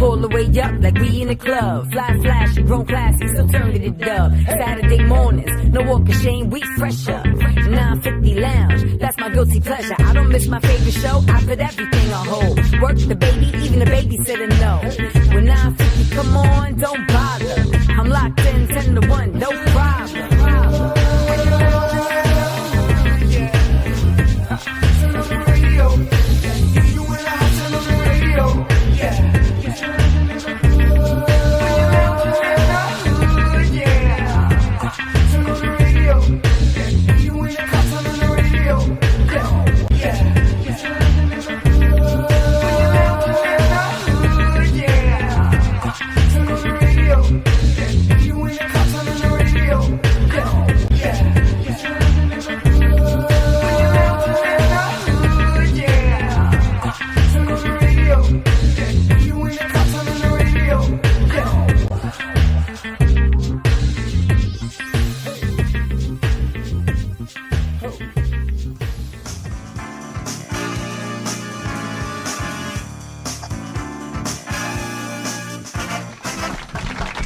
Pull the way up like we in the club. Fly flashy, grown classy, still turn to the dub. Saturday mornings, no walk of shame, we fresher. 950 lounge, that's my guilty pleasure. I don't miss my favorite show, I put everything on hold. Work the baby, even the babysitter know. When 950 come on, don't bother. I'm locked in 10 to 1, no problem.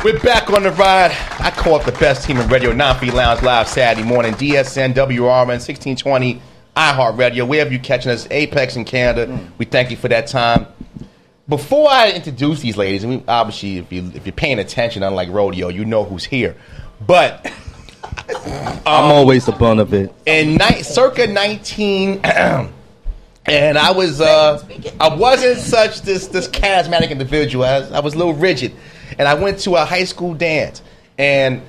We're back on the ride. I call it the best team in radio. 9 Lounge Live Saturday morning. DSN, WRN, 1620, iHeartRadio. Wherever you're catching us, Apex in Canada. We thank you for that time. Before I introduce these ladies, I mean, obviously, if you're paying attention, unlike rodeo, you know who's here. But I'm always the bun of it. In circa 19, and I wasn't such this charismatic individual. I was a little rigid. And I went to a high school dance, and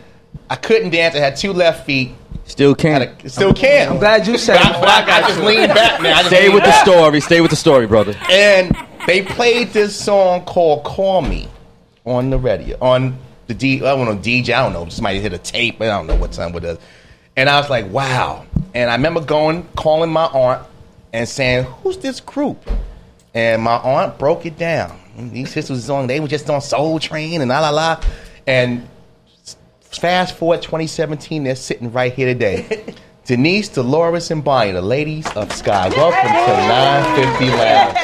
I couldn't dance. I had 2 left feet. Still can't. Still can. I'm glad you said it. I just leaned back, man. Stay with the story. Stay with the story, brother. And they played this song called "Call Me" on the radio, on the DJ. I don't know, DJ. I don't know. Somebody hit a tape. I don't know what time it is. And I was like, wow. And I remember calling my aunt and saying, "Who's this group?" And my aunt broke it down. These sisters they were just on Soul Train and la. And fast forward 2017, they're sitting right here today. Denise, Dolores, and Bonnie, the ladies of Skyy. Welcome to 950 Lounge.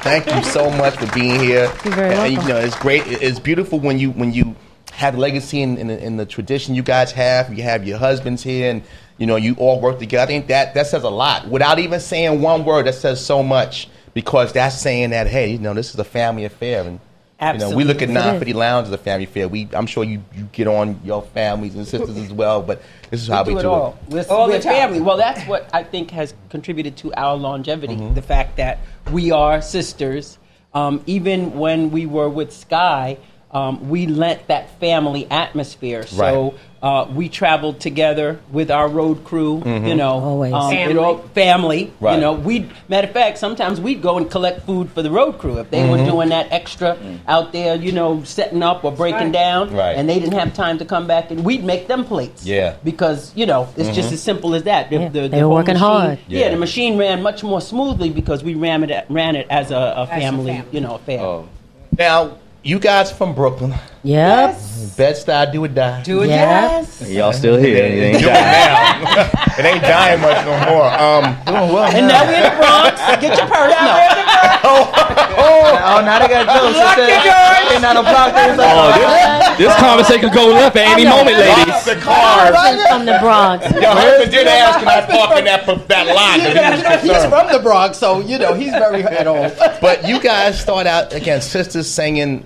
Thank you so much for being here. You're very welcome. You know, it's great. It's beautiful when you have legacy in the tradition you guys have. You have your husbands here, and you know you all work together. I think that says a lot. Without even saying one word, that says so much. Because that's saying that, hey, you know, this is a family affair. And, you know, we look at 950 Lounge as a family affair. I'm sure you get on your families and sisters as well, but this is how we do it. All We're family. Well, that's what I think has contributed to our longevity. Mm-hmm. The fact that we are sisters. Even when we were with Skyy, we lent that family atmosphere. So we traveled together with our road crew, you know. Always. Family. Right. You know, matter of fact, sometimes we'd go and collect food for the road crew. If they were doing that extra out there, you know, setting up or breaking down, and they didn't have time to come back, and we'd make them plates. Yeah. Because, you know, it's just as simple as that. They were working hard. Yeah, the machine ran much more smoothly because we ran it as a family, you know, affair. Oh. Now, you guys from Brooklyn. Yep. Bed-Stuy, do or die. Do it, Yes. Y'all still here. It ain't Doing dying. now. It ain't dying much no more. Doing well. And now we're in the Bronx. Get your purse. Oh, now they got jokes. Lock your doors. They're not a block. This conversation could go left at any moment, ladies. Lock the cars. From the Bronx. Your husband did ask, can I park in that lot? 'Cause he was He's concerned. from the Bronx, so, you know, he's very at home. But you guys start out, again, sisters singing.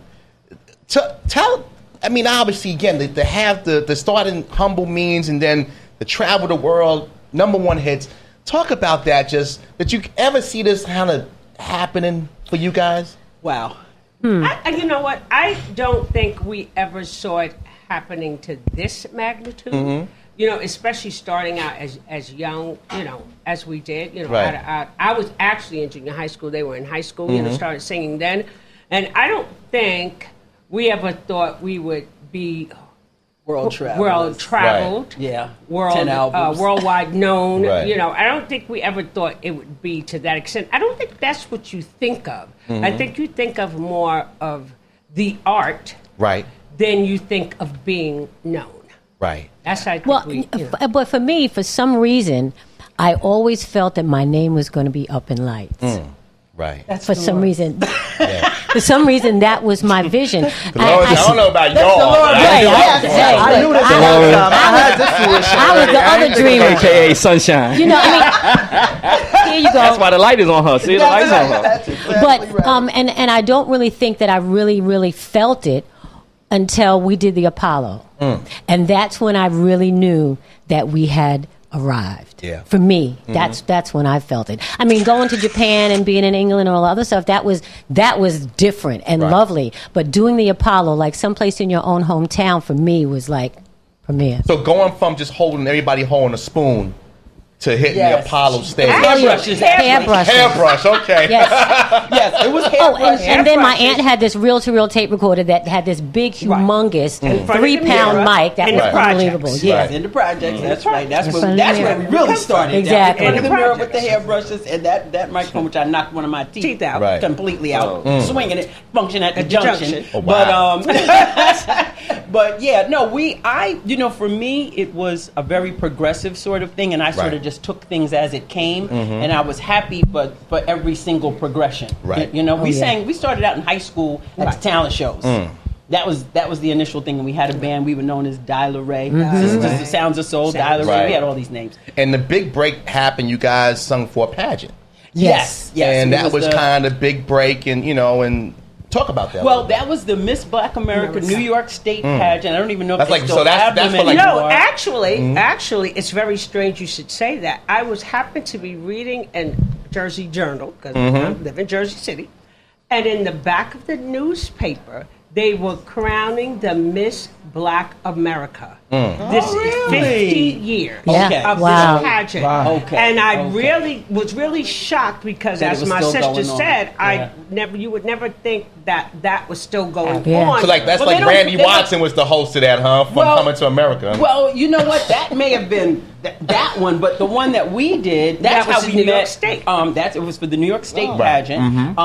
Tell, I mean, obviously, again, to have the start in humble means and then the travel the world, #1 hits. Talk about that. Just did you ever see this kind of happening for you guys? Wow. You know what? I don't think we ever saw it happening to this magnitude. Mm-hmm. You know, especially starting out as young, you know, as we did. You know, Right. I was actually in junior high school. They were in high school. You know, started singing then. And I don't think we ever thought we would be World traveled. Right. Yeah. 10 albums. Worldwide known. Right. You know, I don't think we ever thought it would be to that extent. I don't think that's what you think of. I think you think of more of the art Right. than you think of being known. Right. That's how I think Well, we, you know. but for me, for some reason, I always felt that my name was going to be up in lights. Right. For some reason, for some reason, that was my vision. I don't know about y'all. Right, I knew this I had this fruition. I was the other dreamer. AKA Sunshine. You know, I mean, here you go. That's why the light is on her. See, the light's on her. But and I don't really think that I really felt it until we did the Apollo, and that's when I really knew that we had arrived. Yeah. For me, that's when I felt it. I mean, going to Japan and being in England and all the other stuff, that was different and lovely. But doing the Apollo, like someplace in your own hometown, for me was like premiere. So going from just everybody holding a spoon to hitting the Apollo stage. Hairbrushes. Hairbrush, okay. Yes. Yes, it was Oh, hairbrush. and then my aunt had this reel-to-reel tape recorder that had this big, humongous, front of the 3-pound mirror mic that in was the projects. unbelievable. Right. Yeah. In the projects, that's right. That's front where of the mirror. we really started. Exactly. In the In the mirror with the projects. hairbrushes and that microphone, which I knocked one of my teeth out. Right. completely out, swinging it, function at the junction. Oh, wow. But yeah, no, for me, it was a very progressive sort of thing, and I sort Right. of just took things as it came, and I was happy for every single progression. Right. We started out in high school at the talent shows. That was the initial thing, and we had a band. We were known as Dial Ray, Sisters of Sounds of Soul, Dial Ray. Right. We had all these names. And the big break happened, you guys sung for a pageant. Yes. And it that was the- kind of big break, and and talk about that. a Well, little bit. that was the Miss Black America New York State pageant. I don't even know if That's they like- still so that's- have that's them for like- anymore. No, actually, it's very strange you should say that. I happened to be reading in Jersey Journal, because I live in Jersey City, and in the back of the newspaper, they were crowning the Miss Black America. This is 50 years Yeah. Okay. of Wow. this pageant. Wow. Okay. And I Okay. was really shocked because, That it as was my still sister going on. said, Yeah. you would never think that was still going Yeah. on. So like that's Well, they like don't- Randy they don't- Watson was the host of that, huh? From Well- Coming to America. Well, you know what? That may have been that one, but the one that we did, that's That was how the we New met. York State. It was for the New York State Right. pageant.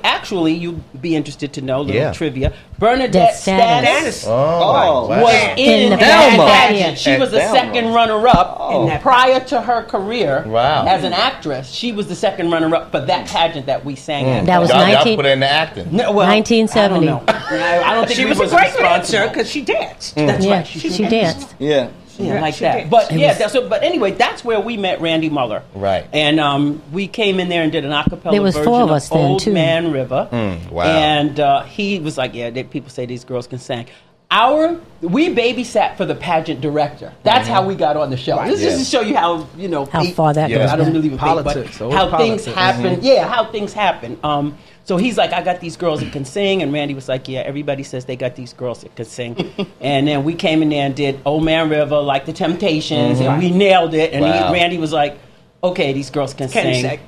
Actually, you'd be interested to know, little Yeah. trivia. Bernadette Stanis. Stanis oh, my was wow. in the that Thelma. pageant. She At was the Thelma. second runner-up In that prior to her career Wow. as an actress. She was the second runner-up for that pageant that we sang at. That was y'all 19 put it in the acting. No, well, 1970. I don't know. I don't think She we was a great dancer responsible. because she danced. That's Yeah, right. she danced. Yeah. Yeah, like she that. did. But It yeah, was- but anyway, that's where we met Randy Muller. Right. And we came in there and did an acapella There was version four of us then, Old too. Man River. wow. And he was like, yeah, people say these girls can sing. We babysat for the pageant director. That's how we got on the show. This is to show you how How far that Yeah. goes I don't back. really Politics, but old how things politics. happen. Yeah, how things happen. So he's like, I got these girls that can sing, and Randy was like, yeah, everybody says they got these girls that can sing. And then we came in there and did Old Man River, like the Temptations, and we nailed it. And Wow. Randy was like, okay, these girls can sing.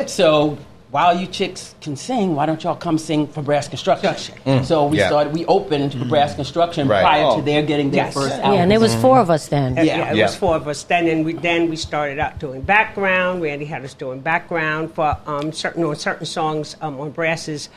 So while you chicks can sing, why don't y'all come sing for Brass Construction? So we opened for Brass Construction Right. prior to their getting their Yes. first Yeah, album. Yeah, and there was 4 of us then. Yeah, it Yeah. was 4 of us then, and we started out doing background. Randy had us doing background for certain songs on Brass's.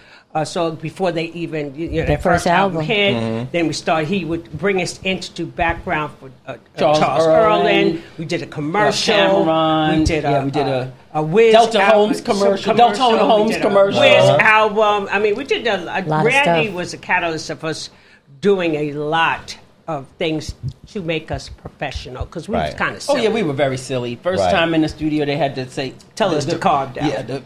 So before they even their first album. hit, then he would bring us in to do background for Charles Charles Erlin. Erlin. We did a commercial. Cameron. We did Yeah, we did a Wiz Delta album, Homes commercial. Delta We Homes did a commercial. Wiz Uh-huh. album. I mean, we did a Lot of Randy stuff. was a catalyst of us doing a lot of things to make us professional because we was Right. kind of Oh silly. yeah, we were very silly. First Right. time in the studio, they had to say, Tell us to calm down. Yeah,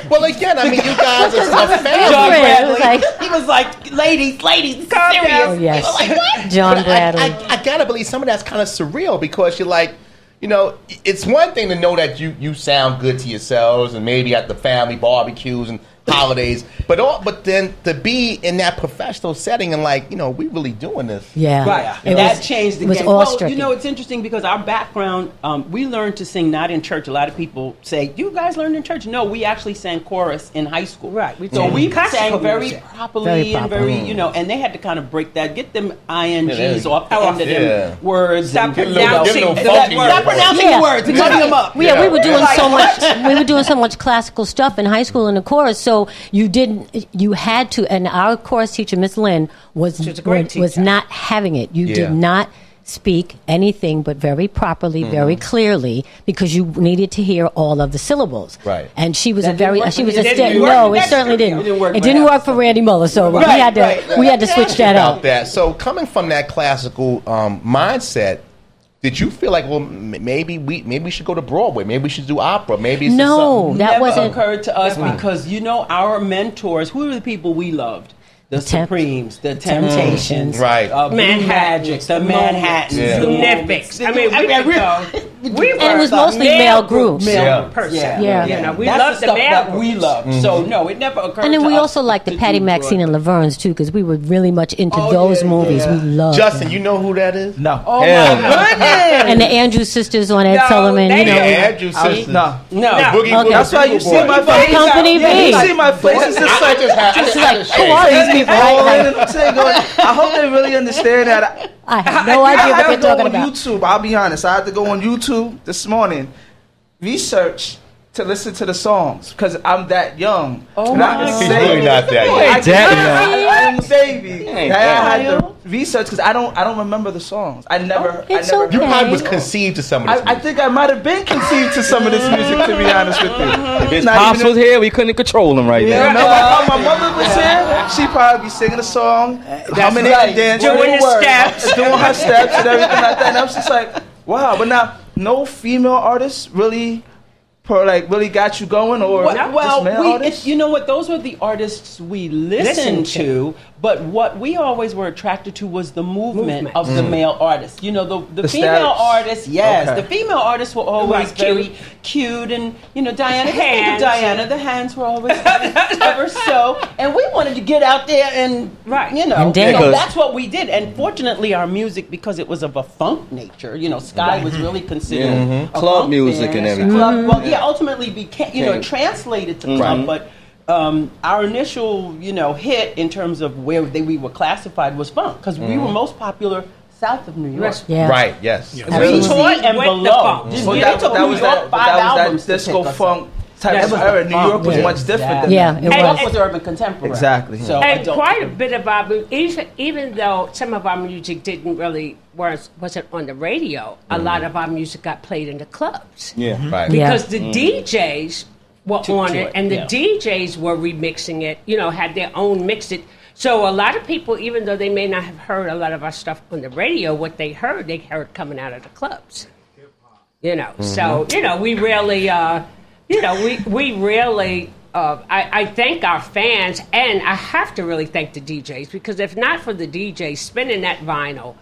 Well, again, I mean, you guys are a John family. It was Bradley. like- He was like, ladies, Calm serious. down. Oh, yes. Like, what? John But Bradley. I gotta believe some of that's kind of surreal because you're like, it's one thing to know that you sound good to yourselves and maybe at the family barbecues and holidays. But then to be in that professional setting and like, we really doing this. Yeah. Right. It That was- changed the was game. awe-stricken. Well, it's interesting because our background, we learned to sing not in church. A lot of people say, you guys learned in church. No, we actually sang chorus in high school. Right. So we Classical sang very music. properly Very and proper. very, and they had to kind of break that, get them INGs off the end of Yeah. them words. Stop and, pronouncing little that funky word. Stop pronouncing Yeah. words and muddy them up. Yeah, we were doing Like, so much. We were doing so much classical stuff in high school in the chorus. So you had to. And our chorus teacher, Miss Lynn, was a great was teacher. not having it. You Yeah. did not speak anything but very properly, very clearly, because you needed to hear all of the syllables. Right. And she was That a very. didn't work She for was you. a. It didn't sti- work no, in it that certainly studio. didn't. It didn't work It for didn't us. work for Randy Muller. So we had to. right. We had to switch that About out. that. So coming from that classical mindset, did you feel like, well, maybe we should go to Broadway? Maybe we should do opera? Maybe it's just No, something- that never wasn't. occurred to us because our mentors, who were the people we loved? The Supremes, the Temptations, Right. Blue Magic, the Manhattans, Yeah. the Magnifics. I mean, we And it was mostly male groups. Yeah. person. Yeah. We That's love the the stuff male that we groups. loved. So no, it never occurred. And then to we us also liked the to Patty do Maxine and Broadway. Laverne's too, because we were really much into Oh, those yeah, movies. yeah. We loved Justin, them. you know who that is? No. Oh Hell my no. goodness! And the Andrews sisters on Ed No, Sullivan. they- You know, Yeah, Andrew sisters. No. No, Boogie Okay. That's why you see Boy. my face. Company Yeah, B. you see my face. It's just like, It's like, who are these people? all Right? in. I'm saying, I hope they really understand that. I have no idea I what had they're to go talking on about. YouTube. I'll be honest. I had to go on YouTube this morning, research to listen to the songs because I'm that young. Oh And I my can God. He's say- really not that young. I, That young. I am a baby. Hey, I had Kyle. to research because I don't remember the songs. I never. It's I never okay. You heard probably was the songs. conceived to some of this I music. think I might have been conceived to some of this music, to be honest with you. If his Not pops even- was here, we couldn't control him right Yeah, now. no, my mother was here. She'd probably be singing a song, humming it right. and dancing, Doing the steps. doing her steps and everything like that. And I was just like, wow. But now, no female artists really, really got you going, or just male artists? you know what? Those were the artists we listened to. But what we always were attracted to was the movement of the male artists. You know, the The female steps. artists, yes. Okay. The female artists were always Right, very cute. And, Diana, just think of Hands. Diana. The hands were always ever so. And we wanted to get out there and, Right. And dance. so that's what we did. And fortunately, our music, because it was of a funk nature, Skyy was really considered Yeah. a Club funk music band. and everything. Club, well, yeah, ultimately became, translated to club, Right. but our initial, hit in terms of where we were classified was funk, because we were most popular south of New York. Yeah. Right, yes. Absolutely. Detroit and With the below. funk. Just Well, get that, into that New was York, that, 5 that was albums that to disco pick us funk type That of was era. the New York funk. was Yeah. much different than Yeah, that. it And was. Funk was urban contemporary. Exactly. So I And don't- quite a bit of our even though some of our music didn't really wasn't on the radio, a lot of our music got played in the clubs Yeah. Right. Yeah. because the DJs were on to it, it, and the yeah. DJs were remixing it. Had their own mix it. So a lot of people, even though they may not have heard a lot of our stuff on the radio, what they heard coming out of the clubs. So we really, we really. I thank our fans, and I have to really thank the DJs, because if not for the DJs spinning that vinyl,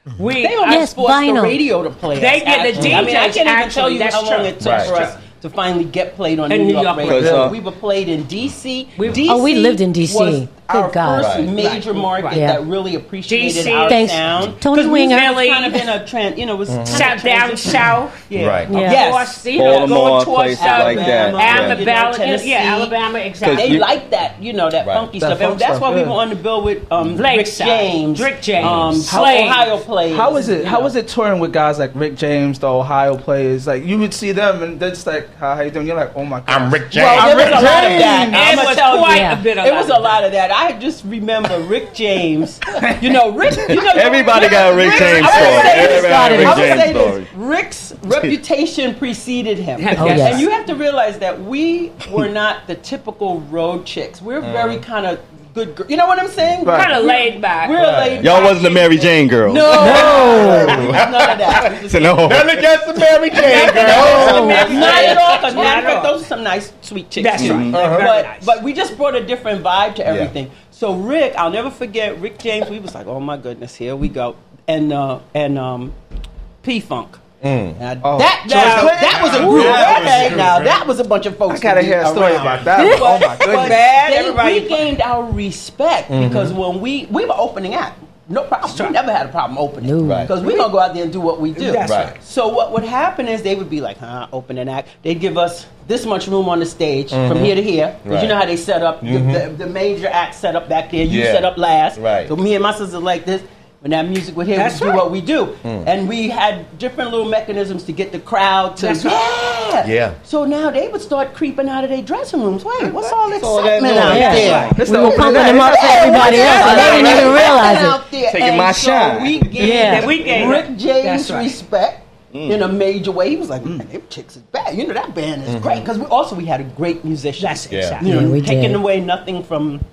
They almost Yes, forced vinyl. the radio to play. They us, get the actually. I mean, I DJs, can't even tell actually, you that's how long true. it took Right. for us to finally get played on In New New York York radio. radio. We were played in DC. Oh, we lived in DC. Was our Good God. first Right. major market Right. Yeah. that really appreciated DC. our Thanks, sound. Tony 'Cause Winger. We Really- kind of in a trend, was kind of South down transition. south. Yeah. Right. Yeah. Yes. Towards, Baltimore, going towards places like that. Alabama, Tennessee. Alabama, exactly. They like that, that Right. funky That stuff. And funk that's stuff, why we yeah. were on the bill with Rick Lakeside. James. Rick James. How Slade. Ohio plays. How is it? you How know. is it touring with guys like Rick James, the Ohio players? Like you would see them, and they're just like, "How you doing?" You're like, "Oh my god." I'm Rick James. Well, there was Rick a lot of James. that. It I'ma was tell you. quite Yeah. a bit of It was a lot of that. I just remember Rick James. Everybody got a Rick James I story. would say this, Everybody got a I Rick would James say story. this. Rick's reputation preceded him. Oh, yes. And you have to realize that we were not the typical road chicks. We're very kind of good girls. You know what I'm saying? Right. Kind of laid back. We're laid Y'all back. wasn't the Mary Jane girl. No. None of that. So no. Nothing against the Mary Jane girl. Not at all. 'Cause Not matter of at all. fact, those are some nice, sweet chicks. That's too. right. Uh-huh. Very nice. But we just brought a different vibe to everything. So Rick, I'll never forget Rick James. We was like, oh my goodness, here we go. And P Funk. That was a group. That was a bunch of folks. I gotta hear a story about that. Oh my goodness! We gained our respect because when we were opening act. No problem. We never had a problem opening. Because we're going to go out there and do what we do. That's right. So what would happen is they would be like, open an act. They'd give us this much room on the stage from here to here. Because you know how they set up, the major act set up back there, you set up last. Right. So me and my sister like this. When that music would hit, we do what we do. And we had different little mechanisms to get the crowd to, Yeah. So now they would start creeping out of their dressing rooms. Wait, what's all this excitement out there? We were pumping them up for everybody else, and they didn't even realize it. Taking my shine. We gave Rick James respect in a major way. He was like, man, them chicks is bad. You know, that band is great. Because we had a great musician. That's exactly. You know, we taking did. away nothing from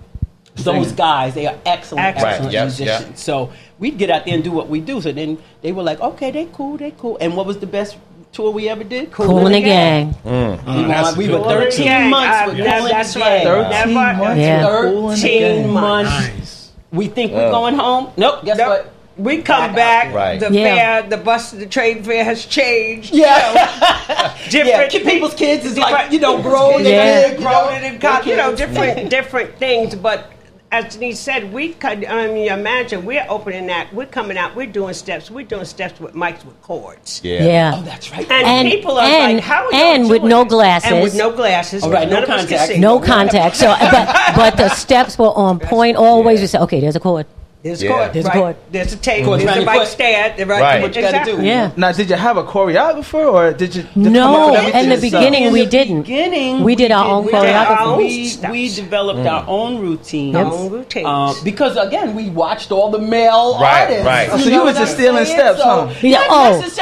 those guys. They are excellent musicians. So we'd get out there and do what we do. So then they were like, okay, they cool. And what was the best tour we ever did? Cool in the Gang. We were 13 months with Cool in the That's Gang. right. 13 months. Nice. We think we're going home. Nope. Guess what? We come back. Right. The fare, the bus, the train fare has changed. Different people's kids is like, grown different things. But as Denise said, imagine we're opening that, we're coming out, we're doing steps with mics with chords. Yeah. Oh, that's right. And people are like, how are you and with no glasses. And with no glasses. All right, none no of us contact. can see. No contact. So, but the steps were on point. Always we say, okay, there's a chord. There's a chord. There's a chord. There's a tape. Chords There's around a your mic foot. stand. Right. What you got to do. Yeah. Now, did you have a choreographer, or did you? No, in the beginning we didn't. We did our own choreography. We developed our own routines. Our own routines. Because again, we watched all the male Right, artists. right. Oh, so you was just stealing steps, huh?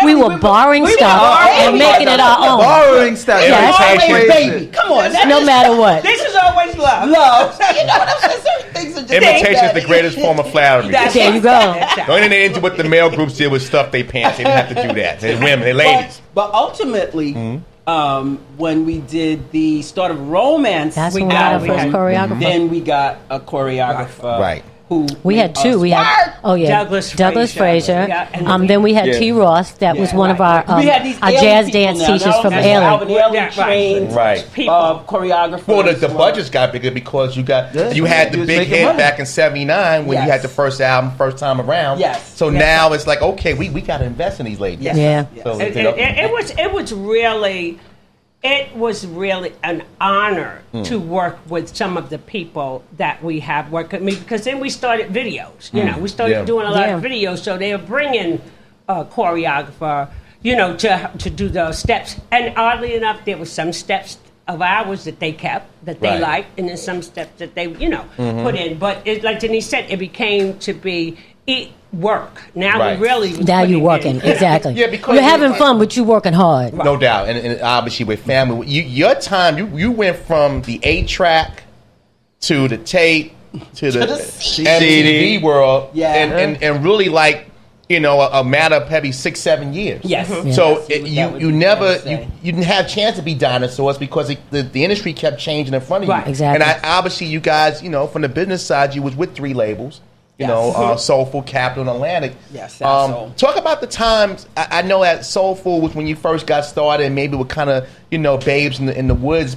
We were borrowing stuff and making it our own. Borrowing steps. Imitation. Baby, come on. No matter what. This is always love. Love. You know what I'm saying? Certain things are just Imitation is the greatest form of flattery. There you go. The only thing they didn't do what the male groups did was stuff their pants. They didn't have to do that. They're women, they're ladies. But ultimately, when we did the start of Romance, That's when we got our album, first choreographer. Then we got a choreographer. Right. Who We had two. We had Douglas Frazier. Yeah, and Then we had T. Ross. That was one of our we had these jazz dance teachers from Alvin Ailey. Ailey trained Right. choreographers. Well, the budgets got bigger because you had the was big making hit money. back in '79 when you had the first album, first time around. Yes. So now it's like, okay, we got to invest in these ladies. Yes. Yeah. So, It was really an honor to work with some of the people that we have worked with me, because then we started videos. We started doing a lot of videos, so they were bringing a choreographer, to do those steps. And oddly enough, there were some steps of ours that they kept, that they liked, and then some steps that they, put in. But like Denise said, it became to be work. Now we really Now you working, exactly. Yeah, because you're having fun, but you working hard. No doubt, and obviously with family, your time, you went from the 8-track to the tape to the MTV world, and really like a matter of maybe 6-7 years. Yes. So you didn't have a chance to be dinosaurs because the industry kept changing in front of you. Exactly. And obviously you guys, from the business side, you was with 3 labels. Soulful, Capitol, and Atlantic. Yes, Soul. Talk about the times. I know that Soulful was when you first got started, and maybe with kind of babes in the woods.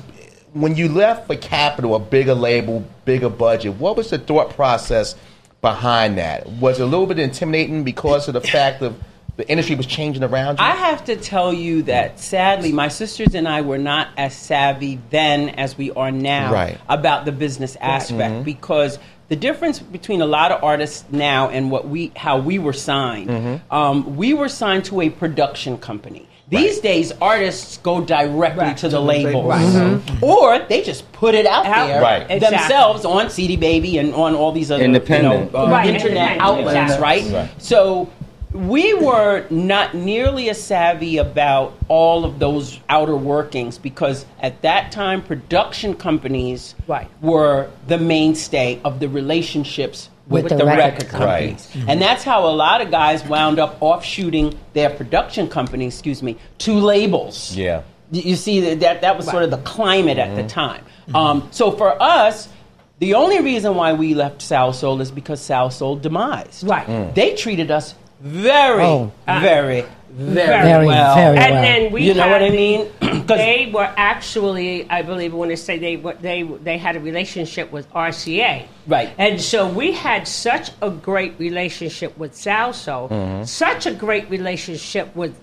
When you left for Capitol, a bigger label, bigger budget, what was the thought process behind that? Was it a little bit intimidating because of the fact of the industry was changing around you? I have to tell you that sadly, my sisters and I were not as savvy then as we are now about the business aspect because the difference between a lot of artists now and how we were signed, we were signed to a production company. These days, artists go directly to the labels, or they just put it out there themselves on CD Baby and on all these other Independent. internet outlets, right? So we were not nearly as savvy about all of those outer workings because at that time, production companies were the mainstay of the relationships with the record companies. And that's how a lot of guys wound up offshooting their production companies, to labels. Yeah. You see, that was sort of the climate at the time. So for us, the only reason why we left Soul Soul is because Soul Soul demised. Right. They treated us very, very Very well. very And well. then we You know had- what I mean? They were actually, I believe, when they say they had a relationship with RCA, Right. And so we had such a great relationship with Salso, such a great relationship with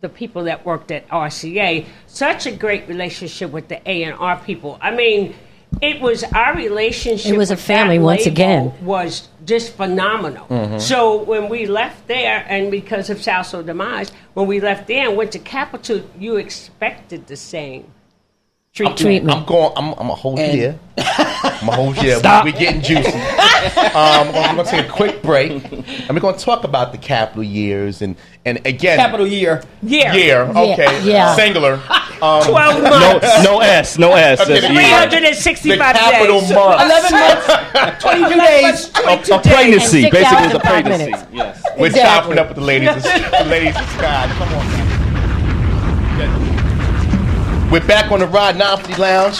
the people that worked at RCA, such a great relationship with the A&R people. I mean, it was our relationship. It was a with family that once label again. Was just phenomenal. So when we left there, and because of Salso demise, when we left there and went to Capitol, you expected the same treatment. I'm a whole year. I'm a whole year. We're getting juicy. I'm going to take a quick break, and we're going to talk about the Capitol years and again. Capital year. Year. Okay. Yeah. Singular. 12 months. No S. No S. Okay, That's the- year. 365 the Capitol days. month. 11 months, 22 days. A pregnancy. And 6 Basically, hours it's a and 5 pregnancy. minutes. Yes. We're Exactly. chopping up with the ladies of Skyy. Come on. We're back on the Rod 950 Lounge.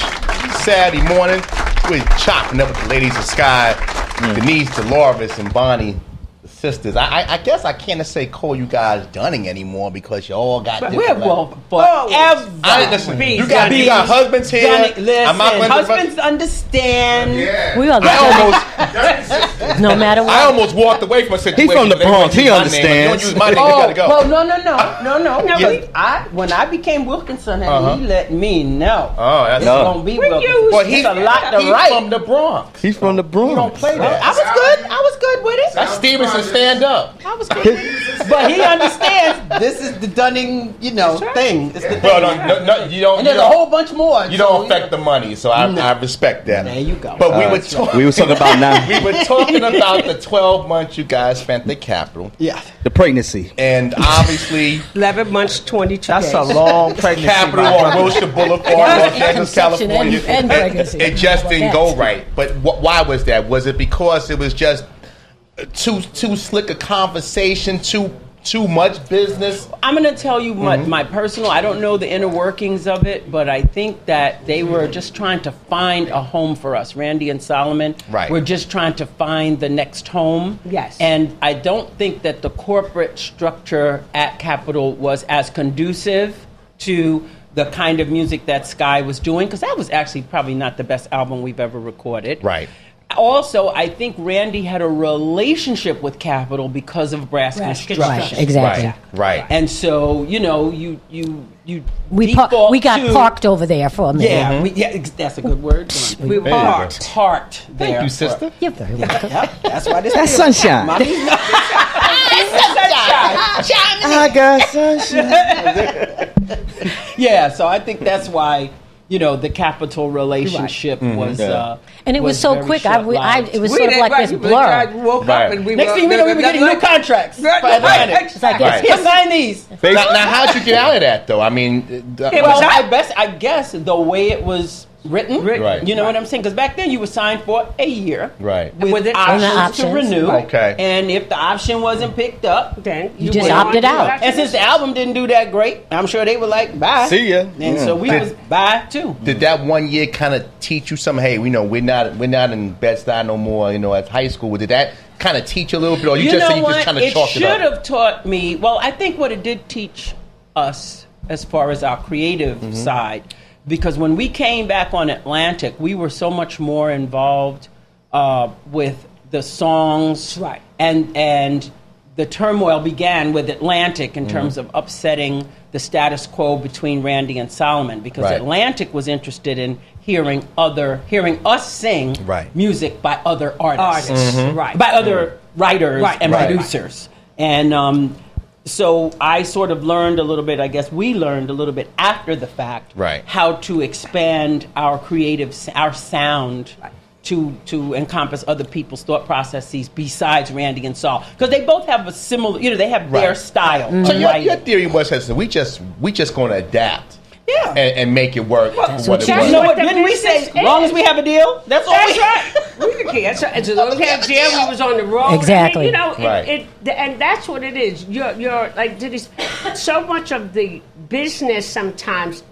Saturday morning. We're chopping up with the ladies of Skyy. Denise, Dolores, and Bonnie, the sisters. I guess I can't say call you guys Dunning anymore because you all got We're different levels. forever. Listen, you got husbands here. I'm not Listen, going to husbands understand. We are no matter what. I almost walked away from a situation. He's from the They wouldn't Bronx. use He my name. understands. If you don't use my name, you gotta go. Well, no. Yeah. When I became Wilkinson, he let me know. Oh, that's It's No. gonna be Wilkinson. Well, It's a lot to he's write. from the Bronx. He's from the Bronx. You don't play that. I was good with it. That's Stevenson stand up. I was good with it. But he understands this is the Dunning, thing. It's the thing. Well, no, you don't. And there's a whole bunch more. You don't affect the money, so I respect that. There you go. But we were talking. We was talking about now We were talking about the 12 months you guys spent at the Capitol, Yeah. the pregnancy. and obviously 11 months, 22 That's days. a long pregnancy. Capitol my on brother. Wilshire Boulevard, Yeah. Los Angeles, Conception California. and pregnancy. It just didn't Yes. go right. But why was that? Was it because it was just too slick a conversation, too much business? I'm going to tell you my personal, I don't know the inner workings of it, but I think that they were just trying to find a home for us. Randy and Solomon Right. were just trying to find the next home. Yes. And I don't think that the corporate structure at Capitol was as conducive to the kind of music that Skyy was doing, because that was actually probably not the best album we've ever recorded. Right. Also, I think Randy had a relationship with Capitol because of Brass Construction. Right, exactly. Right. And so, you We default got to- parked over there for a minute. Yeah, that's a good word. We were parked. Parked there. Thank you, sister. You're very welcome. Yeah, that's why this That's is- sunshine. Mommy's not- I got sunshine. Yeah, so I think that's why the Capitol relationship was. And it was so very quick. short-lived. It was sort of like this blur. Woke Right. up and we Next thing you know, we were getting new contracts. Right, for Atlantic. right. It's like, Right. Here, sign these. Now, how'd you get out of that, though? I mean, Well, I guess the way it was written, Right. you know what I'm saying? Because back then you were signed for a year, Right. with it- options, And the to options. renew. Okay. And if the option wasn't picked up, Then You just went on opted to out. that. and since the album didn't do that great, I'm sure they were like, bye. See ya. And so we was bye too. Did that 1 year kind of teach you something? Hey, we're not in Bed-Stuy no more. At high school, did that kind of teach you a little bit, or you just kind of It chalked it should up? have taught me. Well, I think what it did teach us, as far as our creative side, because when we came back on Atlantic, we were so much more involved with the songs, Right. and the turmoil began with Atlantic in terms of upsetting the status quo between Randy and Solomon, because Right. Atlantic was interested in hearing us sing Right. music by other artists, Right. by other writers Right. and Right. producers. And so I sort of learned a little bit, I guess we learned a little bit after the fact, Right. how to expand our our sound to encompass other people's thought processes besides Randy and Saul. Because they both have a similar, they have their Right. style. So of your writing. theory was that we just going to adapt, Yeah. and make it work. for what it what was. You know what? the Didn't we say, business as long is. as we have a deal, that's all That's we right. We could care. So, as long as we have jail, we was on the road. Exactly. I mean, Right. and that's what it is. You're like, so much of the business sometimes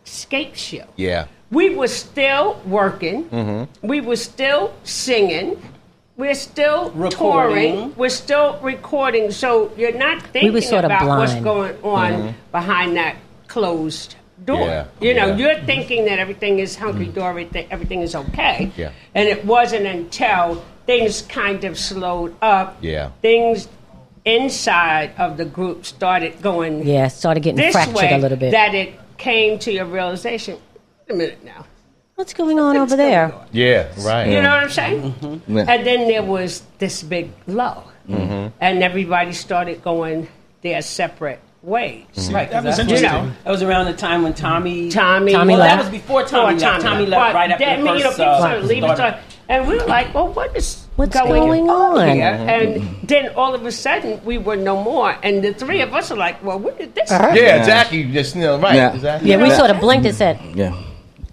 escapes you. Yeah. We were still working. We were still singing. we're still touring. We're still recording. So you're not thinking sort of about what's blind. going on behind that closed door. You're thinking that everything is hunky-dory, everything is okay. Yeah. And it wasn't until things kind of slowed up. Yeah. Things inside of the group started going started getting this fractured way a little bit. that it came to your realization, wait a minute now. What's going on over there? Yeah, right. You know what I'm saying? Mm-hmm. And then there was this big lull. Mm-hmm. And everybody started going their separate ways. Mm-hmm. Right, That was that's interesting. That was around the time when Tommy Tommy well, left. that was before Tommy left. Tommy left right after the first. people started leaving. And we were like, well, What's what's going on? here? And then all of a sudden, we were no more. And the three of us are like, well, what did this Yeah, Jackie, just right. Yeah. Exactly. Yeah, we sort of blinked and said, Yeah.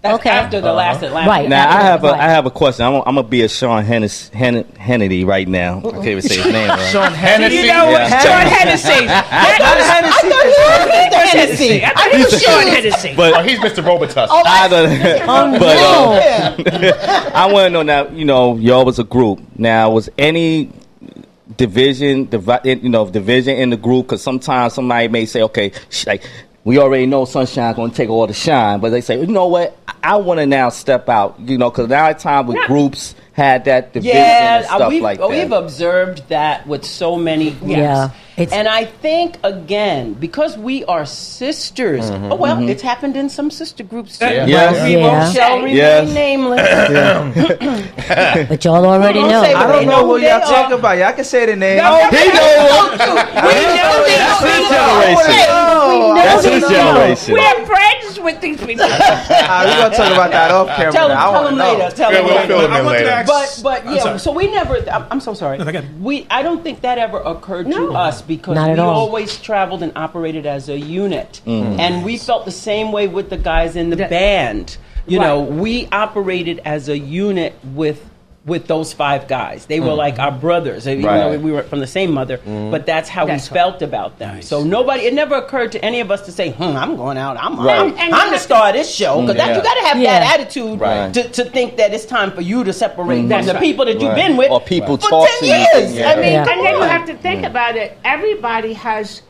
That's Okay. after the last Atlanta. Right. Now After I have a question. I'm gonna be a Sean Hannity right now. I can't even say his name. Right? Sean Hennessy. You know what? Yeah. Sean Hennessy. Hennessy. I thought he was Sean Hennessy. Oh, he's Mr. Robitussin. I don't, oh, but I want to know now. You know, y'all was a group. Now, was any division in the group? Because sometimes somebody may say, okay, like we already know Sunshine's going to take all the shine, but they say, you know what? I want to now step out. You know, because now time with groups had that division and stuff like that. We've observed that with so many groups. Yeah, And I think, again, because we are sisters, it's happened in some sister groups too. Yeah. Yes. We won't shall remain Yes. nameless. but y'all already Don't know. say I don't They know know what who y'all they talking are. about. Y'all can say the name. He knows. That's his generation. That's his generation. We're friends with these people. We're going to talk about that off camera. Tell now. I him wanna know. later. Tell Yeah, him we'll later. fill him I in want to later. ask- But I'm yeah, sorry. so we never. I'm so sorry. No, go ahead. I don't think that ever occurred to us because Not we at all. always traveled and operated as a unit, and we felt the same way with the guys in the band. You know, we operated as a unit with those five guys. They were like our brothers. Even though we were from the same mother, but that's how we felt about them. So it never occurred to any of us to say, I'm going out. I'm the star of this show. Because you got to have that attitude to think that it's time for you to separate from the people that you've been with Or people for talk 10 to you. years. Yeah. I mean, Yeah. come And then you on. have to think about it. Everybody has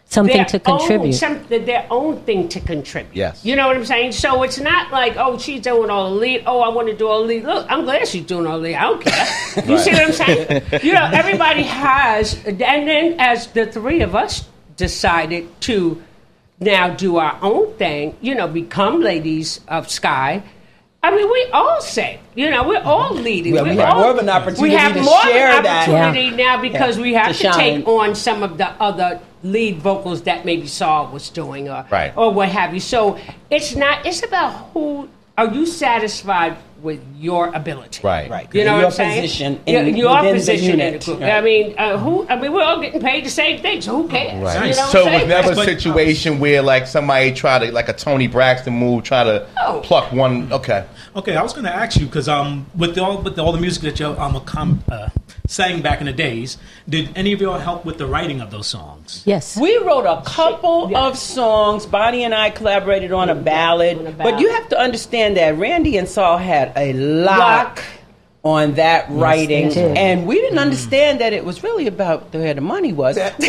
Something their to contribute. their own thing to contribute. Yes. You know what I'm saying? So it's not like, oh, she's doing all the lead. Oh, I want to do all the lead. Look, I'm glad she's doing all the lead. I don't care. You see what I'm saying? You know, everybody has, and then as the three of us decided to now do our own thing, you know, become ladies of Skyy. I mean, we all say, you know, we're all leading. Well, we We're have all- more of an opportunity we have to more of an share that. opportunity now because we have To to take shine. on some of the other lead vocals that maybe Saul was doing or what have you. So it's about who are you satisfied with your ability. Right. You know Your what I'm saying? position Your within the position in the unit. group. Right. I mean, we're all getting paid the same thing, so who cares? Right. You know what So I'm it was saying? never a But- situation where like somebody tried to, like a Tony Braxton move, try to pluck one. Okay. Okay, I was going to ask you because with all the music that you sang back in the days, did any of y'all help with the writing of those songs? Yes. We wrote a couple of songs. Bonnie and I collaborated on a ballad. But you have to understand that Randy and Saul had a lot on that writing. they did. And we didn't understand that it was really about where the money was. We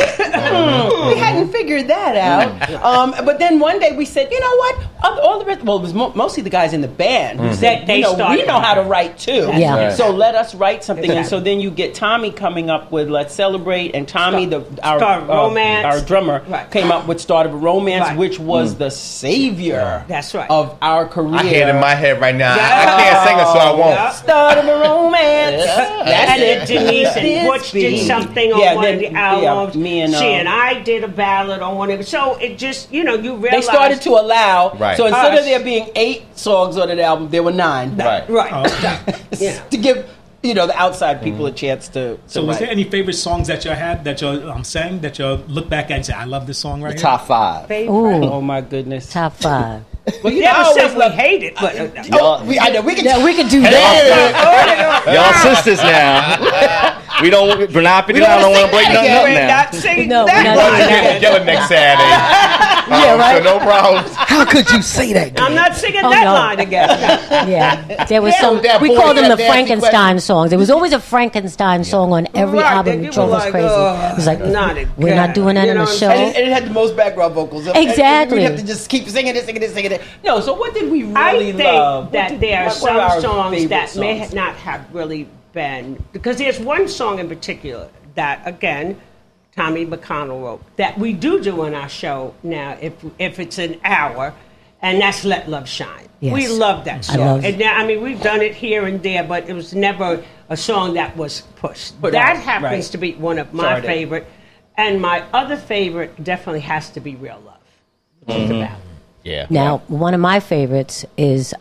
hadn't figured that out. But then one day we said, you know what? All the rest, well, it was mostly the guys in the band who said, They you know, we started. know how to write too. Yeah. Right. So let us write something. And so then you get Tommy coming up with Let's Celebrate. And Tommy, Start of a Romance. our drummer, came up with Start of a Romance, Right. which was the savior That's right. of our career. I hear it in my head right now. I can't sing it, so I won't. Start of a Romance. That's And it. then Denise and This Butch did beat. something on Yeah, one of then- the albums. me and, she and I did a ballad on one of it. So it just, you know, you They realize. started to allow. Right. So instead Us. of there being 8 songs on an album, there were 9. Right. Right. Yeah. To give the outside people a chance to. So, was write. there any favorite songs that y'all had that y'all sang that y'all look back at and say, "I love this song right here"? Top 5. Ooh, Oh my goodness. top 5. Well, Never I said always we love- hate it, but I know we can. Yeah, we could do that. Y'all sisters now. We don't. Bernard We don't don't want to sing break that nothing again. up we're now. not singing No, that we're not one. doing that. Yelling next Saturday. Yeah, right. So no problems. How could you say that? I'm not singing Oh, that no. line again. Yeah, there was some. that We voice, called them that the nasty Frankenstein songs. There was always a Frankenstein song on every Right, album. then It you drove were us like, crazy. It was like, not we're not again. doing that You in know the what I'm show. saying? And it had the most background vocals. Exactly. We have to just keep singing it, singing it, singing it. No, so what did we really I think love? What that did- there are what were our some songs favorite that may songs? not have really been, because there's one song in particular that, again, Tommy McConnell wrote, that we do in our show now, if it's an hour, and that's Let Love Shine. Yes. We love that I song. love- And now, I mean, we've done it here and there, but it was never a song that was pushed. Put that out, happens right. to be one of my Charted. favorite. And my other favorite definitely has to be Real Love. Just about. Yeah. Now, one of my favorites is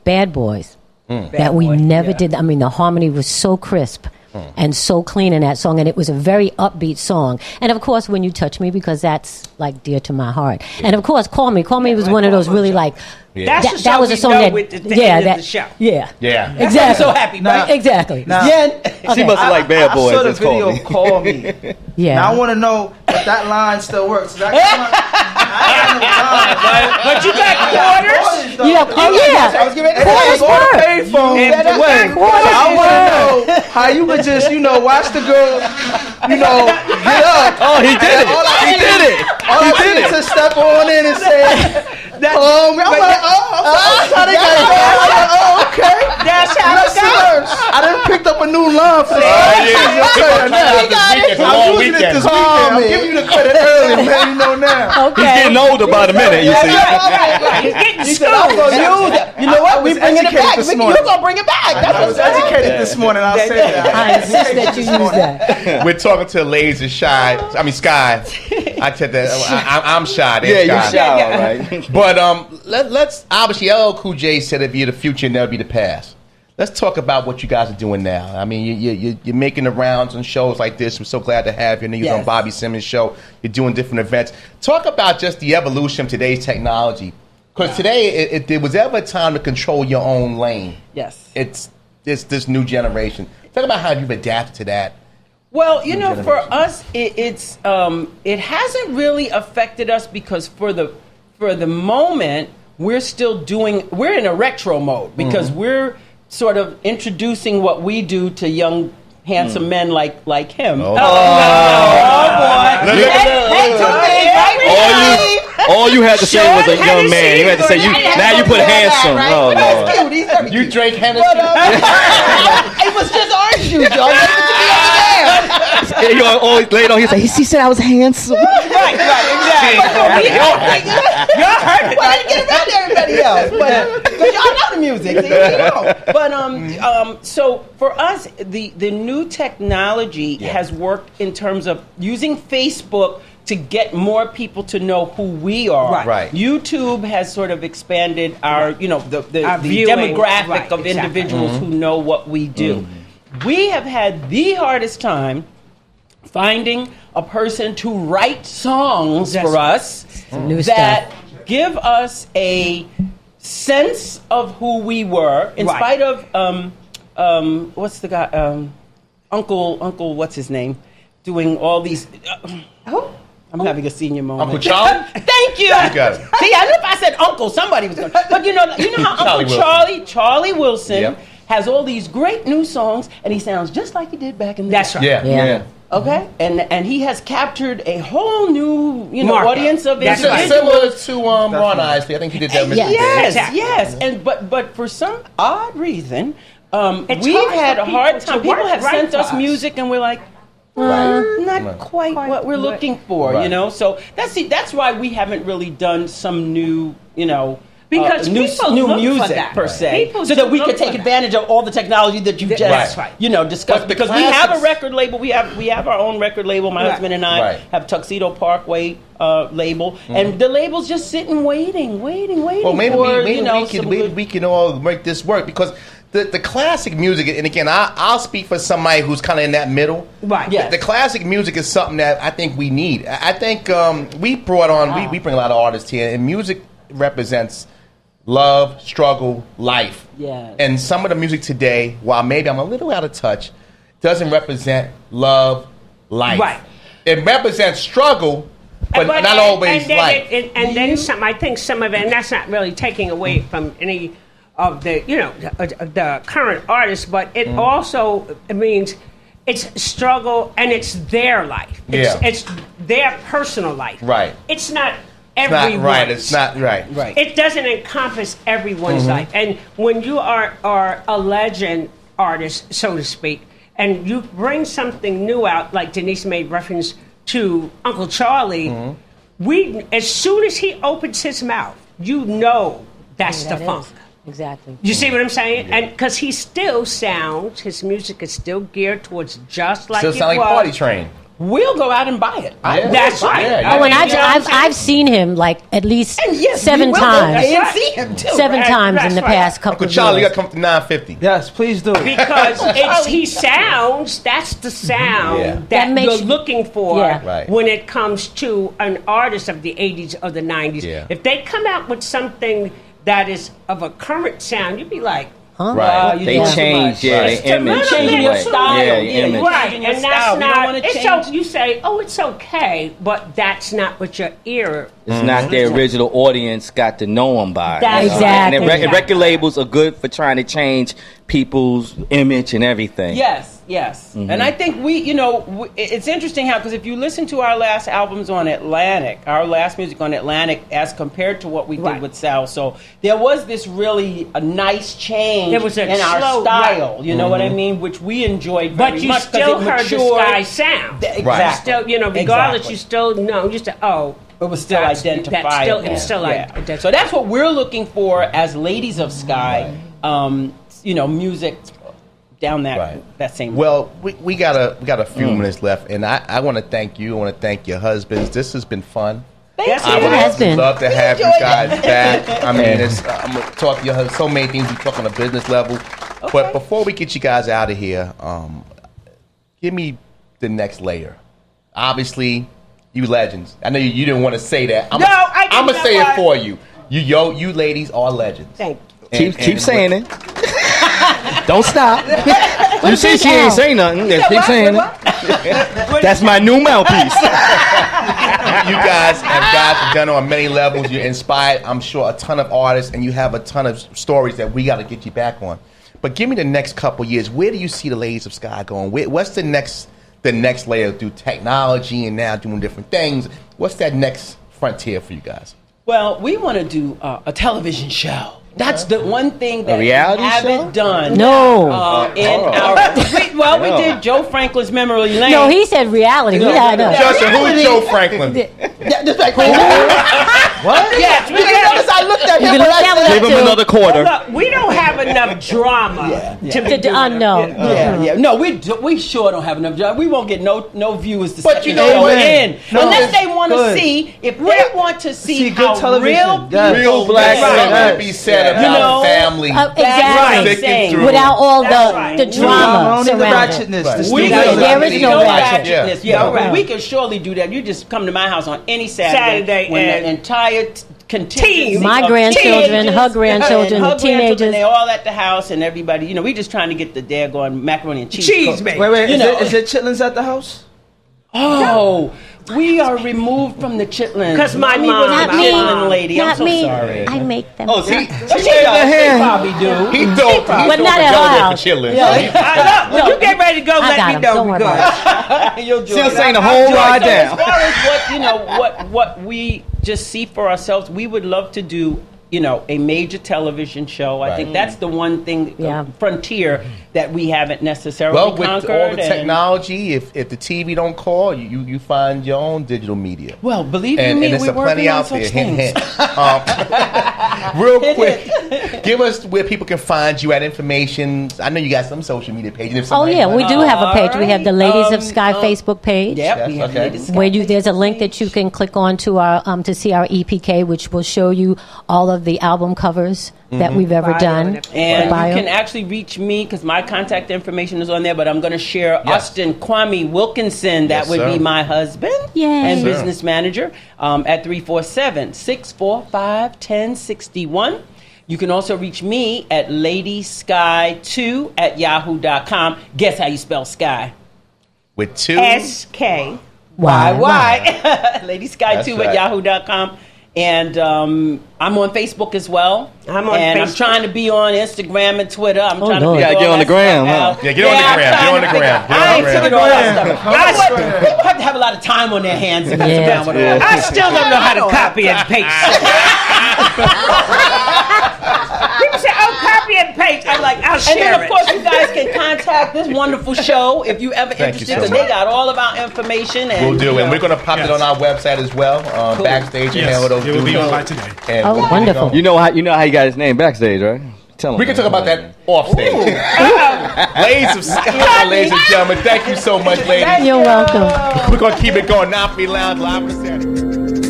Bad Boys. That we Boys, never yeah. did. I mean, the harmony was so crisp and so clean in that song, and it was a very upbeat song. And of course, When You Touch Me, because that's like dear to my heart. And of course, Call Me. Call Me was one of those really like. That's That, the that song was a we song know that. with the Yeah, end that. of the show. Yeah. Yeah. Exactly. So happy, Now- right? Exactly. Now, Jen, She Okay. must like Bad Boys. I saw the It's called video me. Call Me. Yeah. Now I want to know if that line still works. I ain't got no time, right? But you got quarters. Yeah. Oh yeah. I was getting ready to It say was on the payphone. And That way. quarters I want work. to know how you could just, watch the girl, get up. Oh, he did it. He did it. All I did is to step on in and say, I'm like, okay. That's how it goes. Listeners, I done picked up a new line for this. It's a long I'm using it weekend. this weekend. I'm giving you the credit early, man. You know now. He's getting older by the minute, you see. He's getting He said, I'm going to use it. You know what? We bringing it back. This You're morning. going to bring it back. That's I was what's up. educated this morning. I'll say that. I insist that you use that. We're talking to Laser Skyy. I said that I'm shy. Yeah, you Skyy. shy, all right. But let's obviously LL Cool J said if you're the future, never be the past. Let's talk about what you guys are doing now. I mean, you're making the rounds on shows like this. We're so glad to have you. And you're on Yes. Bobby Simmons' show. You're doing different events. Talk about just the evolution of today's technology. Because today, if there was ever a time to control your own lane, Yes. it's this new generation. Talk about how you've adapted to that. Well, you know, for generation. us, it hasn't really affected us because for the moment we're in a retro mode because we're sort of introducing what we do to young handsome men like him. Oh. boy! All you had to say was a young man. You had to say now you put handsome. Oh That's Lord. cute. He's very You cute. drank Hennessy? It was just orange juice, y'all. Gave it to me over there. Yeah, you always laid on. He said I was handsome. Right, exactly. Y'all heard it. Well, I didn't get around to everybody else, but because y'all know the music. See, you know. But so for us, the new technology has worked in terms of using Facebook to get more people to know who we are. Right. YouTube has sort of expanded our, the Our viewing. demographic Right, of exactly. individuals who know what we do. We have had the hardest time finding a person to write songs for us new that give us a sense of who we were, in Right. spite of what's the guy, Uncle, what's his name, doing all these. I'm having a senior moment. Uncle Charlie? Thank you. You got it. See, I knew if I said Uncle, somebody was going. But you know how Charlie Uncle Wilson. Charlie Wilson Yep. has all these great new songs, and he sounds just like he did back in the That's day. right. Yeah. Yeah. Okay, and he has captured a whole new Market. audience of That's right. individuals. Similar to Ron Isley. I think he did that. Yeah. Yes, Exactly. yes, and but for some odd reason, It's we've hard had for a hard people to time. People work have right sent for us us. music, and we're like, not quite what we're looking for, Right. you know. So that's why we haven't really done some new, Because new people new look for music that. per se, People so that do we look could take for that. advantage of all the technology that you've just, Right. discussed. But the Because we have a classics- record label, we have our own record label. My Right. husband and I Right. have Tuxedo Parkway label, and the label's just sitting, waiting. Well, maybe for, we can all make this work because the classic music, and again, I'll speak for somebody who's kind of in that middle. Right. Yes. The classic music is something that I think we need. I think we brought on, we bring a lot of artists here, and music represents love, struggle, life. Yes. And some of the music today, while maybe I'm a little out of touch, doesn't represent love, life. Right. It represents struggle, but not always like. And then some. I think some of it, and that's not really taking away from any of the the current artists, but it also means it's struggle and it's their life. It's their personal life. Right. It's not everyone's. Right. It's not right. Right. It doesn't encompass everyone's life. And when you are a legend artist, so to speak, and you bring something new out, like Denise made reference to Uncle Charlie, we as soon as he opens his mouth, you know that's the funk. Exactly. You see what I'm saying? Yeah. And because he still sounds, his music is still geared towards just like still sound like Party Train. We'll go out and buy it. That's right. Yeah, oh, and I've seen him like at least seven times. And see him too. Seven times in the past couple of years. Charlie, you got to come to 950. Yes, please do. Because he sounds. That's the sound that you're looking for when it comes to an artist of the 80s or the 90s. Yeah. If they come out with something that is of a current sound, you'd be like, huh? Right. They change, the image. Changing your style. Yeah, the image. Right. And that's not, it's so, you say, oh, it's okay, but that's not what your ear. It's not the original audience got to know them by. Exactly. And record labels are good for trying to change people's image and everything. Yes. And I think it's interesting how, because if you listen to our last albums on Atlantic, our last music on Atlantic, as compared to what we did with Sal, so there was this really a nice change in our style, you know what I mean, which we enjoyed very much. But you still heard the Skyy sound. Exactly. Still, regardless, you still know, it was still identifiable. It's still identifiable. So that's what we're looking for as ladies of Skyy, music down that same. Well, we got a few minutes left, and I want to thank you. I want to thank your husbands. This has been fun. Yes, I would love to have you guys back. I mean, I'm going to talk to your husband. So many things we talk on a business level. Okay. But before we get you guys out of here, give me the next layer. Obviously, you legends. I know you didn't want to say that. I'm going to say it for you. You ladies are legends. Thank you. Keep saying it. Don't stop. You see, she ain't saying nothing. Keep saying it. That's my new mouthpiece. You guys have done on many levels. You're inspired, I'm sure, a ton of artists, and you have a ton of stories that we got to get you back on. But give me the next couple years. Where do you see the ladies of Skyy going? What's the next layer through technology and now doing different things? What's that next frontier for you guys? Well, we want to do a television show. That's the one thing that we haven't done. No. We did Joe Franklin's Memory Lane. No, he said reality. Justin, who is Joe Franklin? What? Yes, I looked at him. Give him another quarter. Look, we don't have enough drama to be doing No, we sure don't have enough drama. We won't get no viewers to but you know show in. Unless they want to see, if they want to see how real black women be said about family. Exactly. Without all the drama surrounding it. There is no ratchetness. Yeah, we can surely do that. You just come to my house on any Saturday when the entire contingent, my grandchildren, her grandchildren, the teenagers, they all at the house, and everybody. We just trying to get the daggone macaroni and cheese. Wait, is it chitlins at the house? Oh. We are removed from the chitlins. Because my mom was a chitlin lady. I'm so sorry. I make them. Oh, see? She probably do. He thought but not at all. Chitlins. When you get ready to go, let me know. Don't worry about it. You'll She'll saying the whole ride down. As far as what we just see for ourselves, we would love to do a major television show. I think that's the one thing, frontier, that we haven't necessarily conquered. With all the technology, if the TV don't call, you find your own digital media. Well, believe me, we're working on such things. Real quick, give us where people can find you at information. I know you got some social media pages. We do have a page. We have the Ladies of Skyy Facebook page. Yep, we have Ladies of Skyy. Where there's a link that you can click on to our to see our EPK, which will show you all of the album covers that we've ever done. And you can actually reach me because my contact information is on there, but I'm going to share Austin Kwame Wilkinson. That would be my husband and business manager at 347-645-1061. You can also reach me at ladysky2@yahoo.com. Guess how you spell Skyy? With two? SK. Why? Lady Skyy That's 2 right. at yahoo.com. And I'm on Facebook as well. I'm on and I'm Facebook. trying to be on Instagram and Twitter. I'm trying Lord. to You gotta figure get all on the that gram, stuff huh? out. Yeah, get on the I'm gram, trying get on to the figure- gram, get on I the ain't gram. figured all that stuff out. People have to have a lot of time on their hands to mess Yeah. around with all that. I still don't know how to copy and paste. People say, "Oh, copy and paste." I'm like, "I'll And share then, of it." course, you guys can contact this wonderful show if you ever Thank you interested, so because much. they got all of our information. And, We'll do, you and know, we're gonna pop it on our website as well, backstage and handle those it will be duties. on by today. And Oh, we'll get wonderful. going. You know how you got his name backstage, right? Tell him. We can talk about that off stage. Ladies of Skyy, ladies and gentlemen, thank you so much, ladies. You're welcome. We're gonna keep it going. Now, Lounge live on the Saturday.